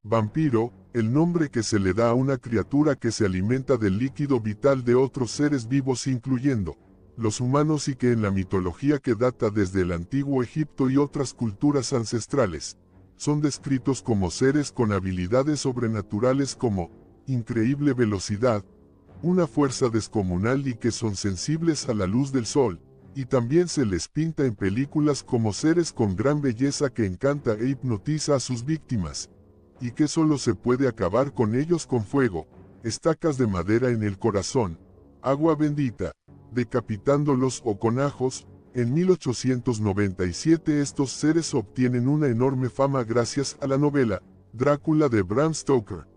Vampiro, el nombre que se le da a una criatura que se alimenta del líquido vital de otros seres vivos incluyendo los humanos y que en la mitología que data desde el antiguo Egipto y otras culturas ancestrales, son descritos como seres con habilidades sobrenaturales como increíble velocidad, una fuerza descomunal y que son sensibles a la luz del sol, y también se les pinta en películas como seres con gran belleza que encanta e hipnotiza a sus víctimas, y que solo se puede acabar con ellos con fuego, estacas de madera en el corazón, agua bendita, decapitándolos o con ajos. En 1897 estos seres obtienen una enorme fama gracias a la novela Drácula de Bram Stoker,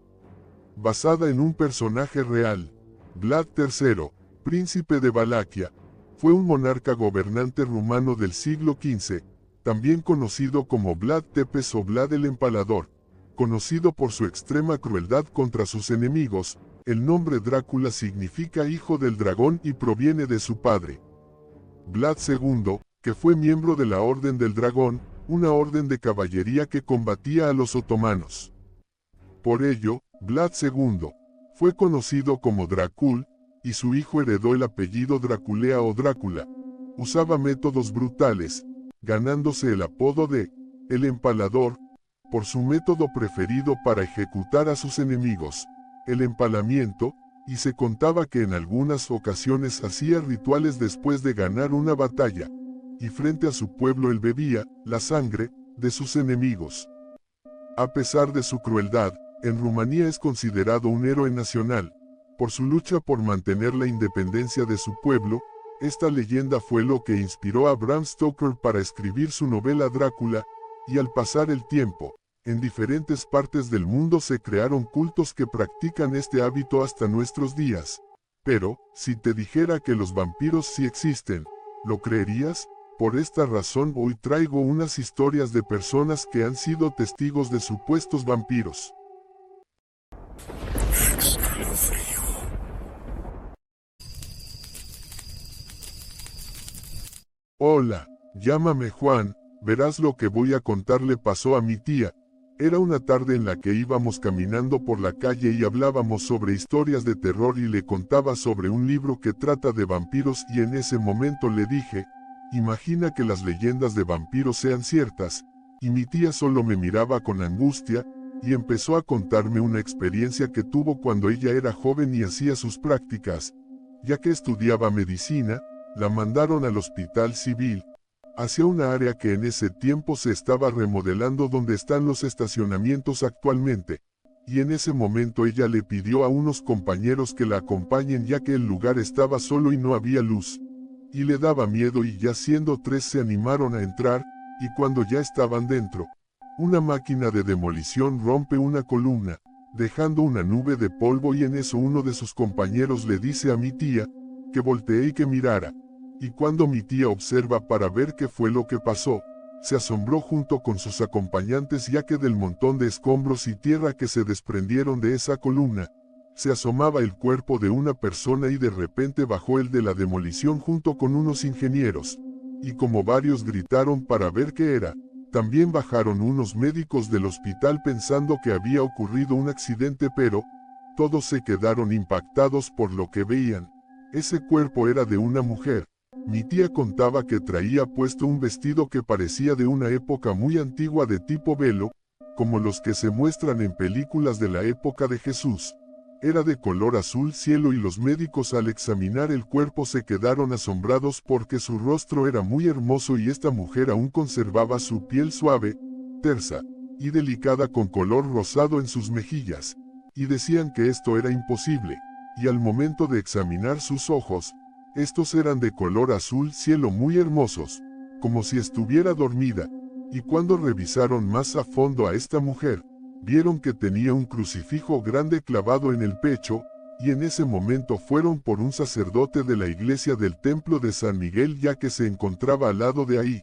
basada en un personaje real. Vlad III, príncipe de Valaquia, fue un monarca gobernante rumano del siglo XV, también conocido como Vlad Tepes o Vlad el Empalador. Conocido por su extrema crueldad contra sus enemigos, el nombre Drácula significa hijo del dragón y proviene de su padre, Vlad II, que fue miembro de la Orden del Dragón, una orden de caballería que combatía a los otomanos. Por ello, Vlad II fue conocido como Drácul, y su hijo heredó el apellido Draculea o Drácula. Usaba métodos brutales, ganándose el apodo de El Empalador, por su método preferido para ejecutar a sus enemigos, el empalamiento, y se contaba que en algunas ocasiones hacía rituales después de ganar una batalla, y frente a su pueblo él bebía la sangre de sus enemigos. A pesar de su crueldad, en Rumanía es considerado un héroe nacional. Por su lucha por mantener la independencia de su pueblo, esta leyenda fue lo que inspiró a Bram Stoker para escribir su novela Drácula, y al pasar el tiempo, en diferentes partes del mundo se crearon cultos que practican este hábito hasta nuestros días. Pero, si te dijera que los vampiros sí existen, ¿lo creerías? Por esta razón hoy traigo unas historias de personas que han sido testigos de supuestos vampiros. Hola, llámame Juan, verás lo que voy a contar le pasó a mi tía. Era una tarde en la que íbamos caminando por la calle y hablábamos sobre historias de terror y le contaba sobre un libro que trata de vampiros y en ese momento le dije, imagina que las leyendas de vampiros sean ciertas, y mi tía solo me miraba con angustia, y empezó a contarme una experiencia que tuvo cuando ella era joven y hacía sus prácticas. Ya que estudiaba medicina, la mandaron al hospital civil, hacia una área que en ese tiempo se estaba remodelando donde están los estacionamientos actualmente, y en ese momento ella le pidió a unos compañeros que la acompañen ya que el lugar estaba solo y no había luz, y le daba miedo y ya siendo 3 se animaron a entrar, y cuando ya estaban dentro, una máquina de demolición rompe una columna, dejando una nube de polvo y en eso uno de sus compañeros le dice a mi tía, que voltee y que mirara. Y cuando mi tía observa para ver qué fue lo que pasó, se asombró junto con sus acompañantes ya que del montón de escombros y tierra que se desprendieron de esa columna, se asomaba el cuerpo de una persona y de repente bajó el de la demolición junto con unos ingenieros. Y como varios gritaron para ver qué era, también bajaron unos médicos del hospital pensando que había ocurrido un accidente pero, todos se quedaron impactados por lo que veían. Ese cuerpo era de una mujer. Mi tía contaba que traía puesto un vestido que parecía de una época muy antigua de tipo velo, como los que se muestran en películas de la época de Jesús. Era de color azul cielo y los médicos al examinar el cuerpo se quedaron asombrados porque su rostro era muy hermoso y esta mujer aún conservaba su piel suave, tersa y delicada con color rosado en sus mejillas, y decían que esto era imposible, y al momento de examinar sus ojos, estos eran de color azul cielo muy hermosos, como si estuviera dormida, y cuando revisaron más a fondo a esta mujer, vieron que tenía un crucifijo grande clavado en el pecho, y en ese momento fueron por un sacerdote de la iglesia del templo de San Miguel ya que se encontraba al lado de ahí.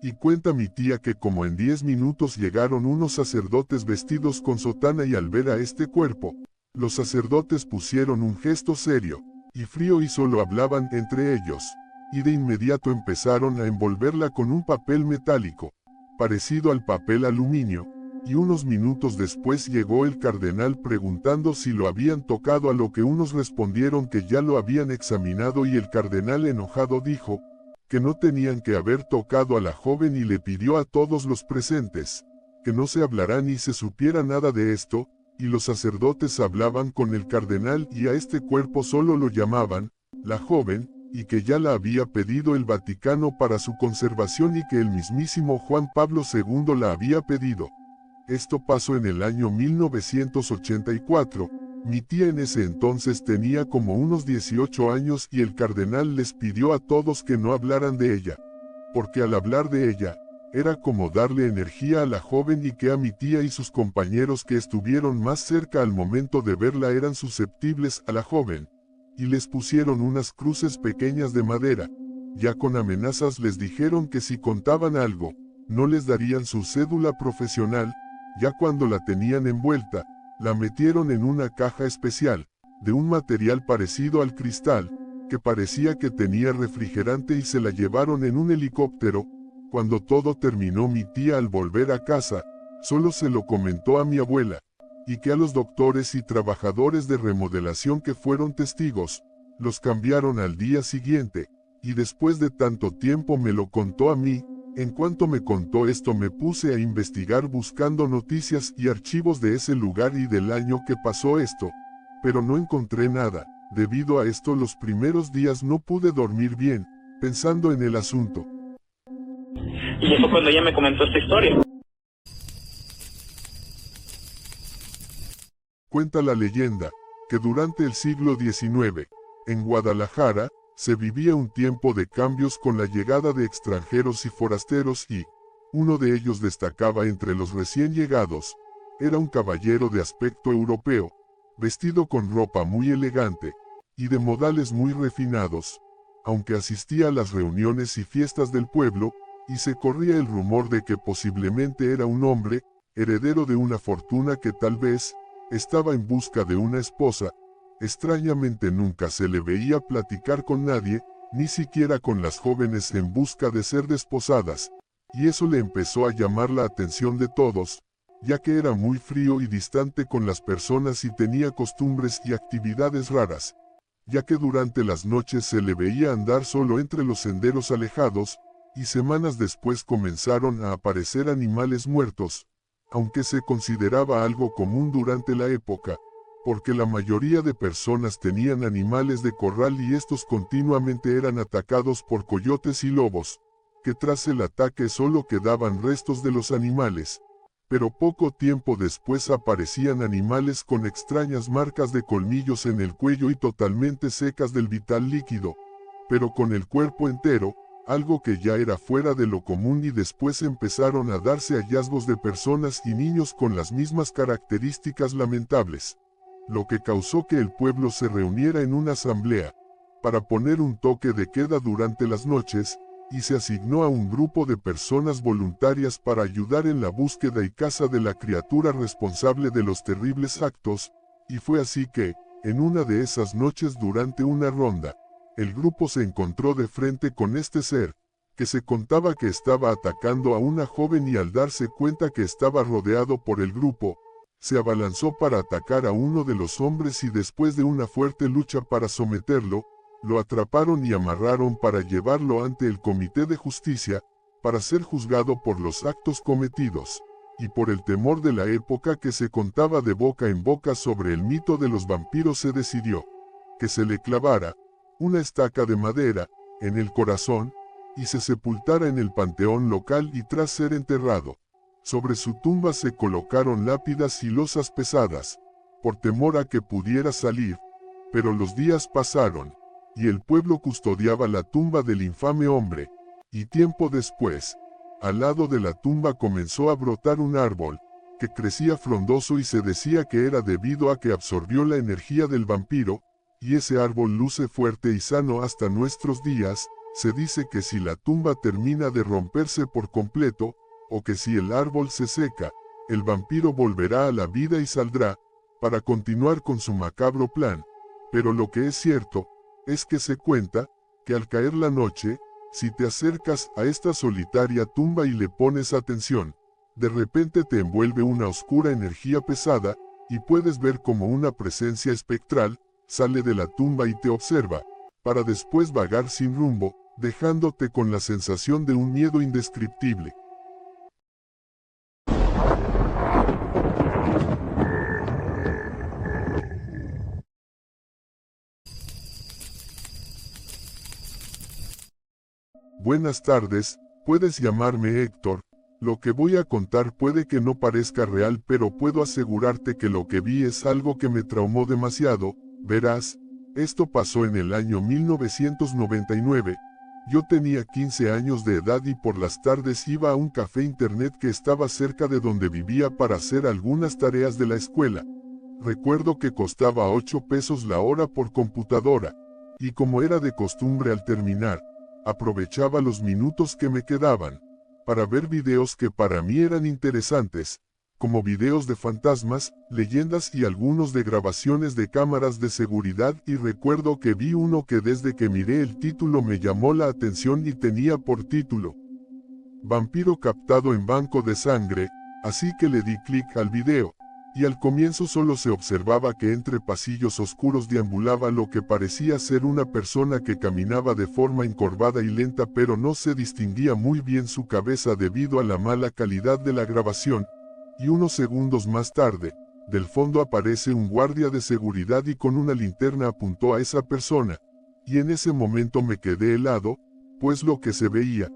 Y cuenta mi tía que como en 10 minutos llegaron unos sacerdotes vestidos con sotana y al ver a este cuerpo, los sacerdotes pusieron un gesto serio y frío y solo hablaban entre ellos, y de inmediato empezaron a envolverla con un papel metálico, parecido al papel aluminio, y unos minutos después llegó el cardenal preguntando si lo habían tocado, a lo que unos respondieron que ya lo habían examinado, y el cardenal enojado dijo que no tenían que haber tocado a la joven y le pidió a todos los presentes que no se hablara ni se supiera nada de esto, y los sacerdotes hablaban con el cardenal y a este cuerpo solo lo llamaban la joven, y que ya la había pedido el Vaticano para su conservación y que el mismísimo Juan Pablo II la había pedido. Esto pasó en el año 1984, mi tía en ese entonces tenía como unos 18 años y el cardenal les pidió a todos que no hablaran de ella, porque al hablar de ella, era como darle energía a la joven y que a mi tía y sus compañeros que estuvieron más cerca al momento de verla eran susceptibles a la joven, y les pusieron unas cruces pequeñas de madera, ya con amenazas les dijeron que si contaban algo, no les darían su cédula profesional. Ya cuando la tenían envuelta, la metieron en una caja especial, de un material parecido al cristal, que parecía que tenía refrigerante, y se la llevaron en un helicóptero. Cuando todo terminó, mi tía al volver a casa, solo se lo comentó a mi abuela, y que a los doctores y trabajadores de remodelación que fueron testigos, los cambiaron al día siguiente, y después de tanto tiempo me lo contó a mí. En cuanto me contó esto me puse a investigar buscando noticias y archivos de ese lugar y del año que pasó esto, pero no encontré nada. Debido a esto los primeros días no pude dormir bien, pensando en el asunto. Y fue cuando ella me comentó esta historia. Cuenta la leyenda, que durante el siglo XIX, en Guadalajara, se vivía un tiempo de cambios con la llegada de extranjeros y forasteros y, uno de ellos destacaba entre los recién llegados, era un caballero de aspecto europeo, vestido con ropa muy elegante, y de modales muy refinados, aunque asistía a las reuniones y fiestas del pueblo, y se corría el rumor de que posiblemente era un hombre, heredero de una fortuna que tal vez, estaba en busca de una esposa. Extrañamente nunca se le veía platicar con nadie, ni siquiera con las jóvenes en busca de ser desposadas, y eso le empezó a llamar la atención de todos, ya que era muy frío y distante con las personas y tenía costumbres y actividades raras, ya que durante las noches se le veía andar solo entre los senderos alejados, y semanas después comenzaron a aparecer animales muertos, aunque se consideraba algo común durante la época, porque la mayoría de personas tenían animales de corral y estos continuamente eran atacados por coyotes y lobos, que tras el ataque solo quedaban restos de los animales, pero poco tiempo después aparecían animales con extrañas marcas de colmillos en el cuello y totalmente secas del vital líquido, pero con el cuerpo entero, algo que ya era fuera de lo común, y después empezaron a darse hallazgos de personas y niños con las mismas características lamentables, lo que causó que el pueblo se reuniera en una asamblea, para poner un toque de queda durante las noches, y se asignó a un grupo de personas voluntarias para ayudar en la búsqueda y caza de la criatura responsable de los terribles actos, y fue así que, en una de esas noches durante una ronda, el grupo se encontró de frente con este ser, que se contaba que estaba atacando a una joven, y al darse cuenta que estaba rodeado por el grupo, se abalanzó para atacar a uno de los hombres, y después de una fuerte lucha para someterlo, lo atraparon y amarraron para llevarlo ante el Comité de Justicia, para ser juzgado por los actos cometidos, y por el temor de la época que se contaba de boca en boca sobre el mito de los vampiros, se decidió que se le clavara una estaca de madera en el corazón, y se sepultara en el panteón local, y tras ser enterrado, sobre su tumba se colocaron lápidas y losas pesadas, por temor a que pudiera salir. Pero los días pasaron, y el pueblo custodiaba la tumba del infame hombre, y tiempo después, al lado de la tumba comenzó a brotar un árbol, que crecía frondoso, y se decía que era debido a que absorbió la energía del vampiro, y ese árbol luce fuerte y sano hasta nuestros días. Se dice que si la tumba termina de romperse por completo, o que si el árbol se seca, el vampiro volverá a la vida y saldrá, para continuar con su macabro plan. Pero lo que es cierto, es que se cuenta, que al caer la noche, si te acercas a esta solitaria tumba y le pones atención, De repente te envuelve una oscura energía pesada, y puedes ver como una presencia espectral sale de la tumba y te observa, para después vagar sin rumbo, dejándote con la sensación de un miedo indescriptible. Buenas tardes, puedes llamarme Héctor. Lo que voy a contar puede que no parezca real, pero puedo asegurarte que lo que vi es algo que me traumó demasiado. Verás, esto pasó en el año 1999. Yo tenía 15 años de edad y por las tardes iba a un café internet que estaba cerca de donde vivía para hacer algunas tareas de la escuela. Recuerdo que costaba 8 pesos la hora por computadora, y como era de costumbre al terminar, aprovechaba los minutos que me quedaban para ver videos que para mí eran interesantes, como videos de fantasmas, leyendas y algunos de grabaciones de cámaras de seguridad, y recuerdo que vi uno que desde que miré el título me llamó la atención y tenía por título Vampiro captado en banco de sangre, así que le di clic al video, y al comienzo solo se observaba que entre pasillos oscuros deambulaba lo que parecía ser una persona que caminaba de forma encorvada y lenta, pero no se distinguía muy bien su cabeza debido a la mala calidad de la grabación, y unos segundos más tarde, del fondo aparece un guardia de seguridad y con una linterna apuntó a esa persona, y en ese momento me quedé helado, pues lo que se veía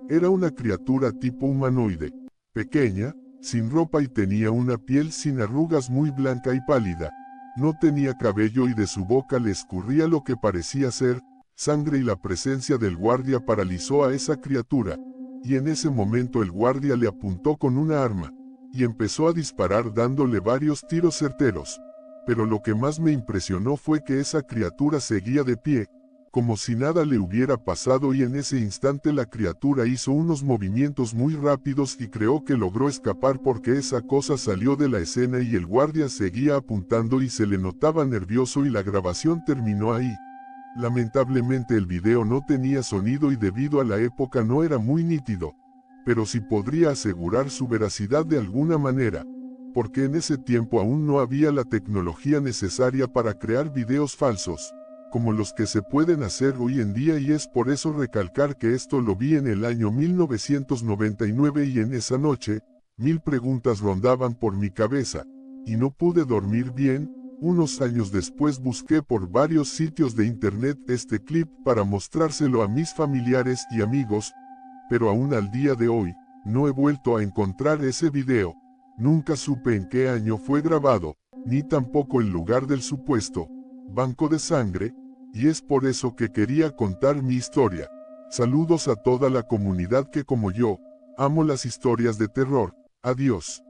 era una criatura tipo humanoide, pequeña, sin ropa y tenía una piel sin arrugas muy blanca y pálida. No tenía cabello y de su boca le escurría lo que parecía ser sangre, y la presencia del guardia paralizó a esa criatura, y en ese momento el guardia le apuntó con una arma, y empezó a disparar dándole varios tiros certeros. Pero lo que más me impresionó fue que esa criatura seguía de pie, como si nada le hubiera pasado, y en ese instante la criatura hizo unos movimientos muy rápidos y creo que logró escapar porque esa cosa salió de la escena y el guardia seguía apuntando y se le notaba nervioso y la grabación terminó ahí. Lamentablemente el video no tenía sonido y debido a la época no era muy nítido, pero sí podría asegurar su veracidad de alguna manera, porque en ese tiempo aún no había la tecnología necesaria para crear videos falsos como los que se pueden hacer hoy en día, y es por eso recalcar que esto lo vi en el año 1999 y en esa noche, 1000 preguntas rondaban por mi cabeza, y no pude dormir bien. Unos años después busqué por varios sitios de internet este clip para mostrárselo a mis familiares y amigos, pero aún al día de hoy, no he vuelto a encontrar ese video. Nunca supe en qué año fue grabado, ni tampoco el lugar del supuesto banco de sangre, y es por eso que quería contar mi historia. Saludos a toda la comunidad que como yo, amo las historias de terror. Adiós.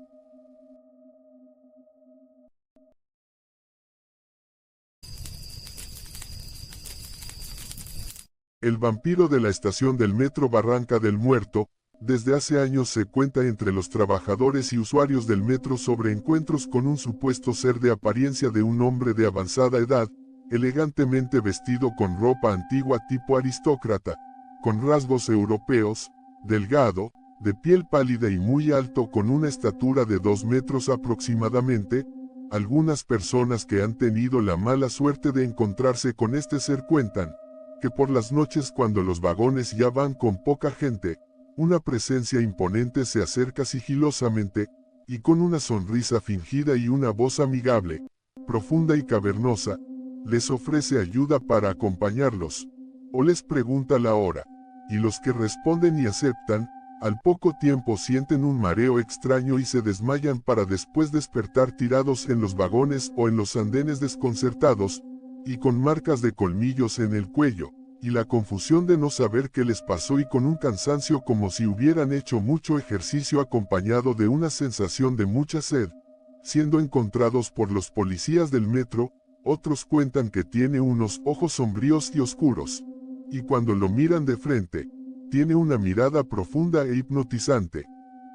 El vampiro de la estación del metro Barranca del Muerto. Desde hace años se cuenta entre los trabajadores y usuarios del metro sobre encuentros con un supuesto ser de apariencia de un hombre de avanzada edad, elegantemente vestido con ropa antigua tipo aristócrata, con rasgos europeos, delgado, de piel pálida y muy alto, con una estatura de 2 metros aproximadamente. Algunas personas que han tenido la mala suerte de encontrarse con este ser cuentan que por las noches, cuando los vagones ya van con poca gente, una presencia imponente se acerca sigilosamente, y con una sonrisa fingida y una voz amigable, profunda y cavernosa, les ofrece ayuda para acompañarlos, o les pregunta la hora, y los que responden y aceptan, al poco tiempo sienten un mareo extraño y se desmayan para después despertar tirados en los vagones o en los andenes desconcertados, y con marcas de colmillos en el cuello, y la confusión de no saber qué les pasó, y con un cansancio como si hubieran hecho mucho ejercicio acompañado de una sensación de mucha sed. Siendo encontrados por los policías del metro, otros cuentan que tiene unos ojos sombríos y oscuros, y cuando lo miran de frente, tiene una mirada profunda e hipnotizante,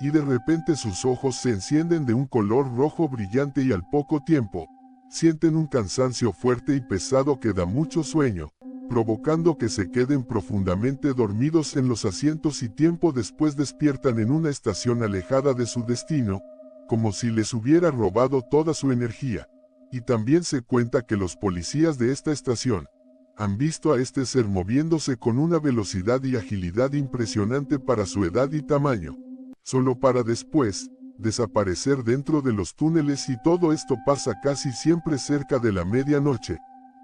y de repente sus ojos se encienden de un color rojo brillante y al poco tiempo, sienten un cansancio fuerte y pesado que da mucho sueño. provocando que se queden profundamente dormidos en los asientos y tiempo después despiertan en una estación alejada de su destino, como si les hubiera robado toda su energía. Y también se cuenta que los policías de esta estación han visto a este ser moviéndose con una velocidad y agilidad impresionante para su edad y tamaño, solo para después desaparecer dentro de los túneles, y todo esto pasa casi siempre cerca de la medianoche.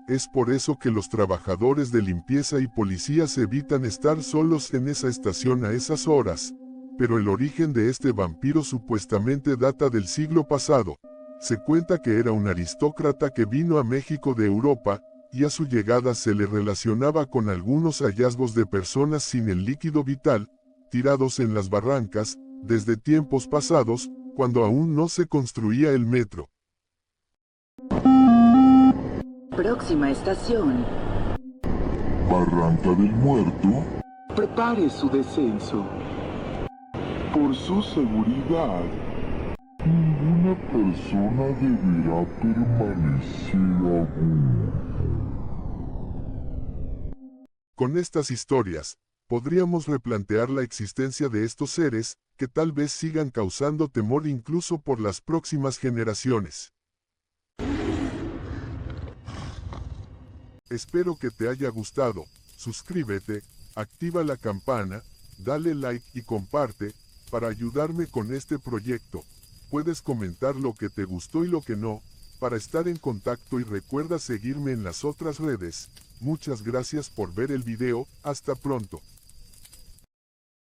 Es por eso que los trabajadores de limpieza y policías evitan estar solos en esa estación a esas horas. Pero el origen de este vampiro supuestamente data del siglo pasado. Se cuenta que era un aristócrata que vino a México de Europa, y a su llegada se le relacionaba con algunos hallazgos de personas sin el líquido vital, tirados en las barrancas, desde tiempos pasados, cuando aún no se construía el metro. Próxima estación. Barranca del Muerto. Prepare su descenso. Por su seguridad, ninguna persona deberá permanecer aún. Con estas historias, podríamos replantear la existencia de estos seres, que tal vez sigan causando temor incluso por las próximas generaciones. Espero que te haya gustado. Suscríbete, activa la campana, dale like y comparte, para ayudarme con este proyecto. Puedes comentar lo que te gustó y lo que no, para estar en contacto, y recuerda seguirme en las otras redes. Muchas gracias por ver el video, hasta pronto.